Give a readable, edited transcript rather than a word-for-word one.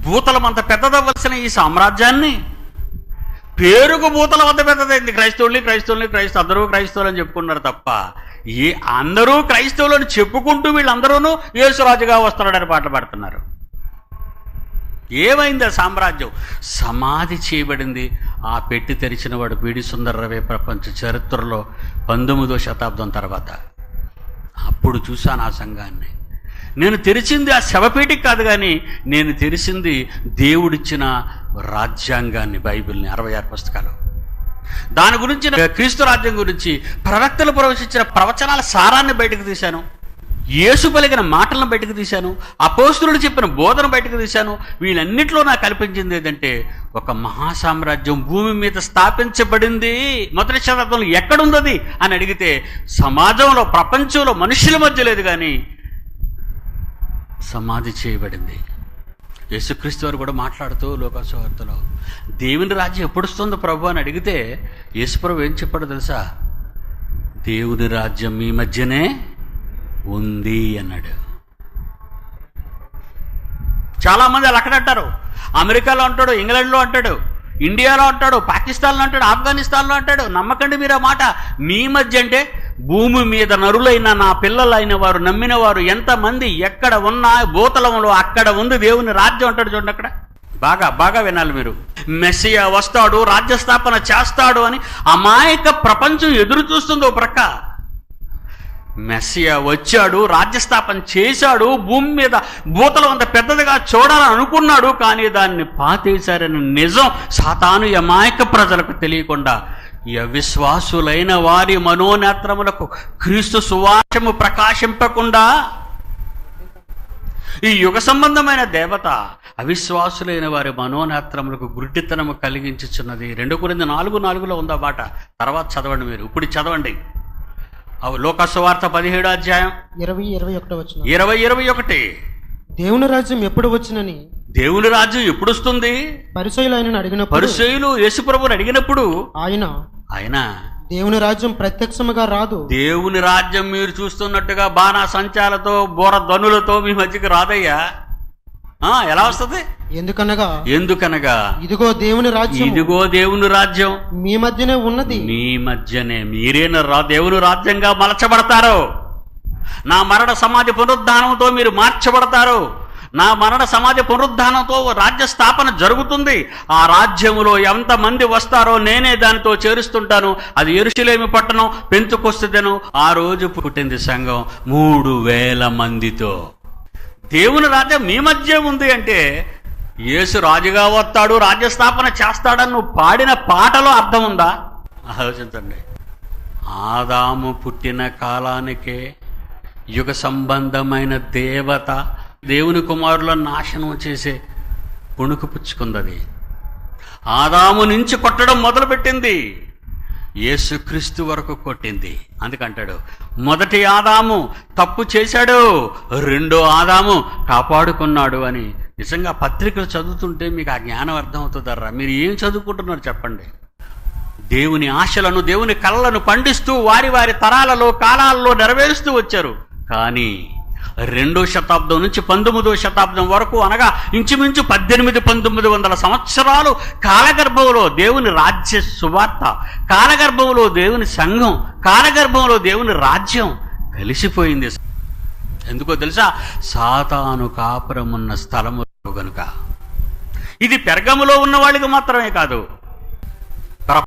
భూతలం అంత పెద్దదవ్వాల్సిన ఈ సామ్రాజ్యాన్ని పేరుకు భూతలం అంత పెద్దదైంది. క్రైస్తవులు అందరూ క్రైస్తవులు అని చెప్పుకున్నారు తప్ప అందరూ క్రైస్తవులు అని చెప్పుకుంటూ వీళ్ళందరూ యేసురాజుగా వస్తున్నాడని పాటలు పాడుతున్నారు. ఏమైంది? ఆ సామ్రాజ్యం సమాధి చేయబడింది. ఆ పెట్టి తెరిచిన వాడు పీడి సుందర్రావే ప్రపంచ చరిత్రలో 19వ శతాబ్దం తర్వాత. అప్పుడు చూశాను ఆ సంఘాన్ని. నేను తెరిచింది ఆ శవపేటికి కాదు, కానీ నేను తెరిచింది దేవుడిచ్చిన రాజ్యాంగాన్ని, బైబిల్ని, 66 పుస్తకాలు. దాని గురించి, క్రీస్తు రాజ్యం గురించి ప్రవక్తలు ప్రవచించిన ప్రవచనాల సారాన్ని బయటకు తీశాను. యేసు పలికిన మాటలను బయటకు తీశాను. అపోస్తలుడు చెప్పిన బోధన బయటకు తీశాను. వీళ్ళన్నింటిలో నాకు కల్పించింది ఏంటంటే ఒక మహాసామ్రాజ్యం భూమి మీద స్థాపించబడింది. మొదటి శతాబ్దంలో ఎక్కడుంది అని అడిగితే సమాజంలో, ప్రపంచంలో, మనుషుల మధ్య లేదు, కానీ సమాధి చేయబడింది. యేసుక్రీస్తు వారు కూడా మాట్లాడుతూ లోకాసువార్తలో దేవుని రాజ్యం ఎప్పుడు వస్తుందో ప్రభు అని అడిగితే యేసుప్రభు ఏం చెప్పాడో తెలుసా? దేవుని రాజ్యం మీ మధ్యనే ఉంది అన్నాడు. చాలామంది అలా అక్కడ అంటారు. అమెరికాలో అంటాడు, ఇంగ్లాండ్లో అంటాడు, ఇండియాలో అంటాడు, పాకిస్తాన్లో అంటాడు, ఆఫ్ఘనిస్తాన్లో అంటాడు. నమ్మకండి మీరు ఆ మాట. మీ మధ్య అంటే భూమి మీద నరులైన నా పిల్లలైన వారు, నమ్మిన వారు ఎంతమంది ఎక్కడ ఉన్నా భూతలంలో అక్కడ ఉంది దేవుని రాజ్యం అంటాడు. చూడండి, అక్కడ బాగా బాగా వినాలి మీరు. మెస్సియా వస్తాడు, రాజ్యస్థాపన చేస్తాడు అని అమాయక ప్రపంచం ఎదురు చూస్తుంది. ఓ ప్రక్క మెస్సియా వచ్చాడు, రాజ్యస్థాపన చేశాడు, భూమి మీద భూతలం అంత పెద్దదిగా చూడాలని అనుకున్నాడు, కానీ దాన్ని పాతేశారని నిజం సాతాను అమాయక ప్రజలకు తెలియకుండా, అవిశ్వాసులైన వారి మనోనేత్రములకు క్రీస్తు సువాసము ప్రకాశింపకుండా ఈ యుగ సంబంధమైన దేవత అవిశ్వాసులైన వారి మనోనేత్రములకు గుడ్డితనము కలిగించుచున్నది. 2 కొరింథీ 4:4 ఉందా మాట. తర్వాత చదవండి మీరు, ఇప్పుడు చదవండి. లోకాసువార్త 17వ అధ్యాయం 20-21. దేవుని రాజ్యం ఎప్పుడు వచ్చినని, దేవుని రాజ్యం ఎప్పుడు వస్తుంది? పరిసయ్యులు యేసుప్రభుని అడిగినప్పుడు ఆయన దేవుని రాజ్యం ప్రత్యక్షముగా రాదు. దేవుని రాజ్యం మీరు చూస్తున్నట్టుగా బాణా సంచాలతో, బోర ధ్వనులతో మీ మధ్యకి రాదయ్యా. ఎలా వస్తుంది? ఎందుకనగా ఇదిగో దేవుని రాజ్యం మీ మధ్యనే ఉన్నది. మీ మధ్యనే మీరేనా దేవుని రాజ్యంగా మలచబడతారు. నా మరణ సమాధి పునరుద్ధానంతో మీరు మార్చబడతారు. నా మరణ సమాధి పునరుద్ధానంతో రాజ్య స్థాపన జరుగుతుంది. ఆ రాజ్యములో ఎంతమంది వస్తారో నేనే దానితో చేరుస్తుంటాను. అది యెరూషలేము పట్టణం, పెంతెకొస్తు దినం. ఆ రోజు పుట్టింది సంఘం 3000 మందితో. దేవుని రాజ్యం మీ మధ్య ఉంది అంటే యేసు రాజుగా వస్తాడు, రాజ్యస్థాపన చేస్తాడని నువ్వు పాడిన పాటలో అర్థం ఉందా? ఆలోచించండి. ఆదాము పుట్టిన కాలానికే యుగ సంబంధమైన దేవత దేవుని కుమారులను నాశనం చేసే పుణుకు పుచ్చుకుంది. ఆదాము నుంచి కొట్టడం మొదలుపెట్టింది, యేసుక్రీస్తు వరకు కొట్టింది. అందుకంటాడు మొదటి ఆదాము తప్పు చేశాడు, రెండో ఆదాము కాపాడుకున్నాడు అని. నిజంగా పత్రికలు చదువుతుంటే మీకు ఆ జ్ఞానం అర్థమవుతుందర్రా. మీరు ఏం చదువుకుంటున్నారు చెప్పండి? దేవుని ఆశలను, దేవుని కళలను పండిస్తూ వారి వారి తరాలలో, కాలాలలో నెరవేరుస్తూ వచ్చారు. కానీ 2వ శతాబ్దం నుంచి 19వ శతాబ్దం వరకు, అనగా ఇంచుమించు 1800-1900 సంవత్సరాలు కాలగర్భంలో దేవుని రాజ్య సువార్త, కాలగర్భంలో దేవుని సంఘం, కాలగర్భంలో దేవుని రాజ్యం కలిసిపోయింది. ఎందుకో తెలుసా? సాతాను కాపురమున్న స్థలము గనుక. ఇది పెర్గములో ఉన్న వాళ్ళకి మాత్రమే కాదు,